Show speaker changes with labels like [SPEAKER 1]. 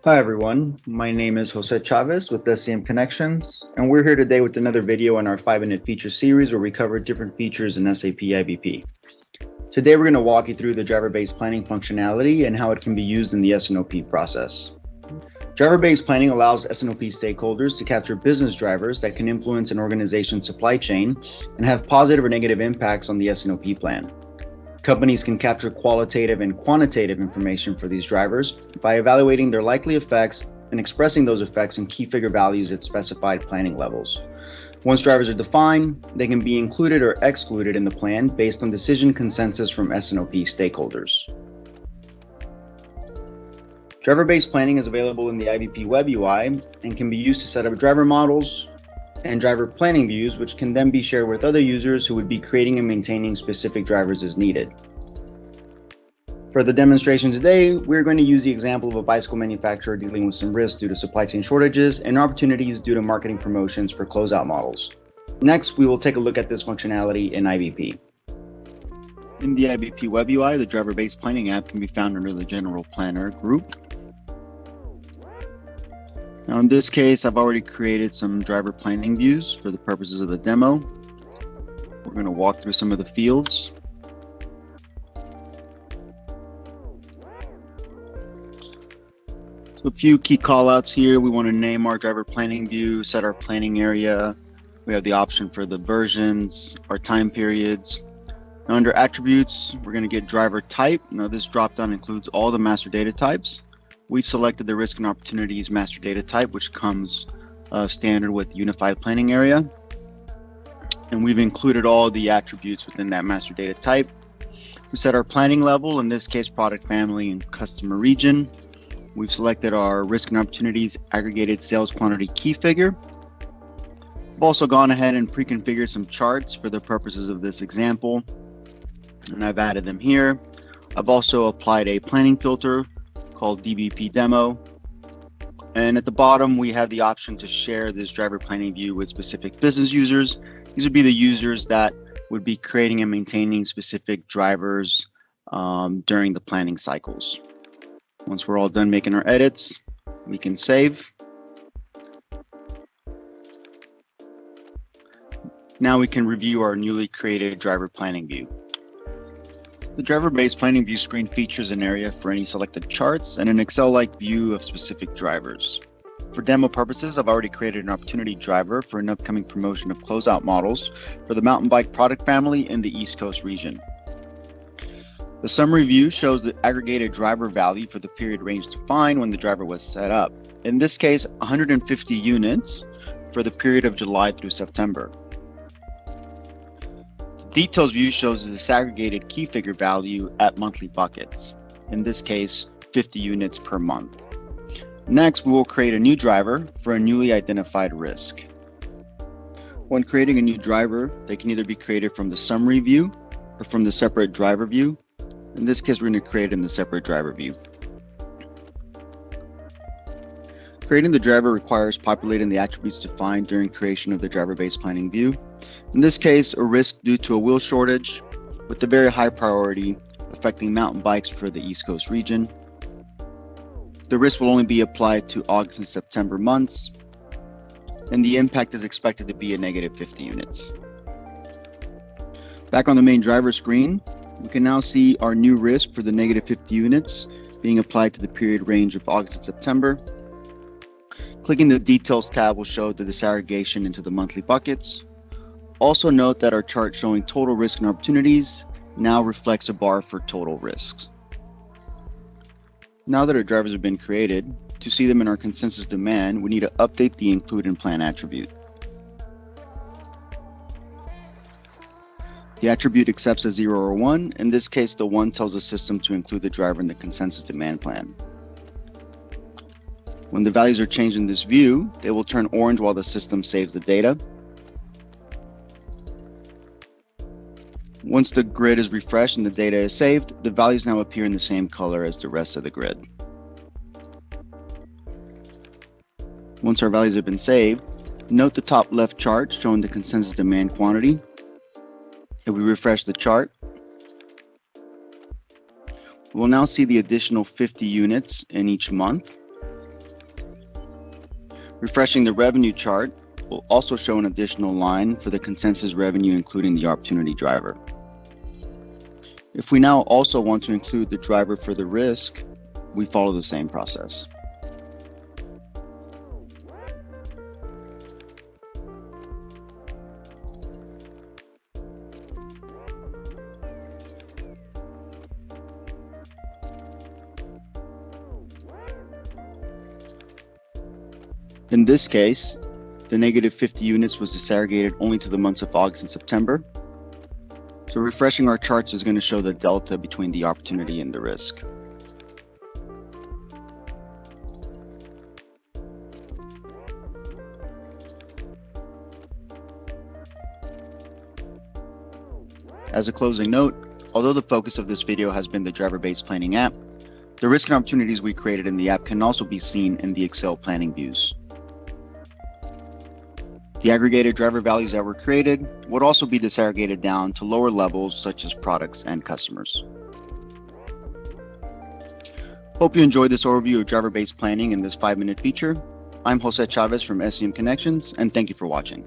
[SPEAKER 1] Hi everyone, my name is Jose Chavez with SCM Connections, and we're here today with another video on our 5-minute feature series where we cover different features in SAP IBP. Today we're going to walk you through the driver-based planning functionality and how it can be used in the S&OP process. Driver-based planning allows S&OP stakeholders to capture business drivers that can influence an organization's supply chain and have positive or negative impacts on the S&OP plan. Companies can capture qualitative and quantitative information for these drivers by evaluating their likely effects and expressing those effects in key figure values at specified planning levels. Once drivers are defined, they can be included or excluded in the plan based on decision consensus from S&OP stakeholders. Driver-based planning is available in the IBP web UI and can be used to set up driver models and driver planning views, which can then be shared with other users who would be creating and maintaining specific drivers as needed. For the demonstration today, we're going to use the example of a bicycle manufacturer dealing with some risks due to supply chain shortages and opportunities due to marketing promotions for closeout models. Next, we will take a look at this functionality in IBP. In the IBP web UI, the driver-based planning app can be found under the General Planner group. Now in this case, I've already created some driver planning views for the purposes of the demo. We're going to walk through some of the fields. So a few key callouts here. We want to name our driver planning view, set our planning area. We have the option for the versions, our time periods. Now under attributes, we're going to get driver type. Now this dropdown includes all the master data types. We've selected the risk and opportunities master data type, which comes standard with the unified planning area. And we've included all the attributes within that master data type. We set our planning level, in this case, product family and customer region. We've selected our risk and opportunities aggregated sales quantity key figure. I've also gone ahead and pre-configured some charts for the purposes of this example, and I've added them here. I've also applied a planning filter called DBP demo. And at the bottom, we have the option to share this driver planning view with specific business users. These would be the users that would be creating and maintaining specific drivers during the planning cycles. Once we're all done making our edits, we can save. Now we can review our newly created driver planning view. The driver-based planning view screen features an area for any selected charts and an Excel-like view of specific drivers. For demo purposes, I've already created an opportunity driver for an upcoming promotion of closeout models for the mountain bike product family in the East Coast region. The summary view shows the aggregated driver value for the period range defined when the driver was set up. In this case, 150 units for the period of July through September. Details view shows the disaggregated key figure value at monthly buckets, in this case 50 units per month. Next, we will create a new driver for a newly identified risk. When creating a new driver, they can either be created from the summary view or from the separate driver view. In this case, we're going to create it in the separate driver view. Creating the driver requires populating the attributes defined during creation of the driver-based planning view. In this case, a risk due to a wheel shortage with a very high priority affecting mountain bikes for the East Coast region. The risk will only be applied to August and September months, and the impact is expected to be a negative 50 units. Back on the main driver screen, we can now see our new risk for the negative 50 units being applied to the period range of August and September. Clicking the Details tab will show the disaggregation into the monthly buckets. Also note that our chart showing total risk and opportunities now reflects a bar for total risks. Now that our drivers have been created, to see them in our consensus demand, we need to update the include in plan attribute. The attribute accepts a 0 or 1. In this case, the 1 tells the system to include the driver in the consensus demand plan. When the values are changed in this view, they will turn orange while the system saves the data. Once the grid is refreshed and the data is saved, the values now appear in the same color as the rest of the grid. Once our values have been saved, note the top left chart showing the consensus demand quantity. If we refresh the chart, we'll now see the additional 50 units in each month. Refreshing the revenue chart will also show an additional line for the consensus revenue, including the opportunity driver. If we now also want to include the driver for the risk, we follow the same process. In this case, the negative 50 units was disaggregated only to the months of August and September. So refreshing our charts is going to show the delta between the opportunity and the risk. As a closing note, although the focus of this video has been the driver-based planning app, the risk and opportunities we created in the app can also be seen in the Excel planning views. The aggregated driver values that were created would also be disaggregated down to lower levels such as products and customers. Hope you enjoyed this overview of driver-based planning in this 5-minute feature. I'm Jose Chavez from SCM Connections, and thank you for watching.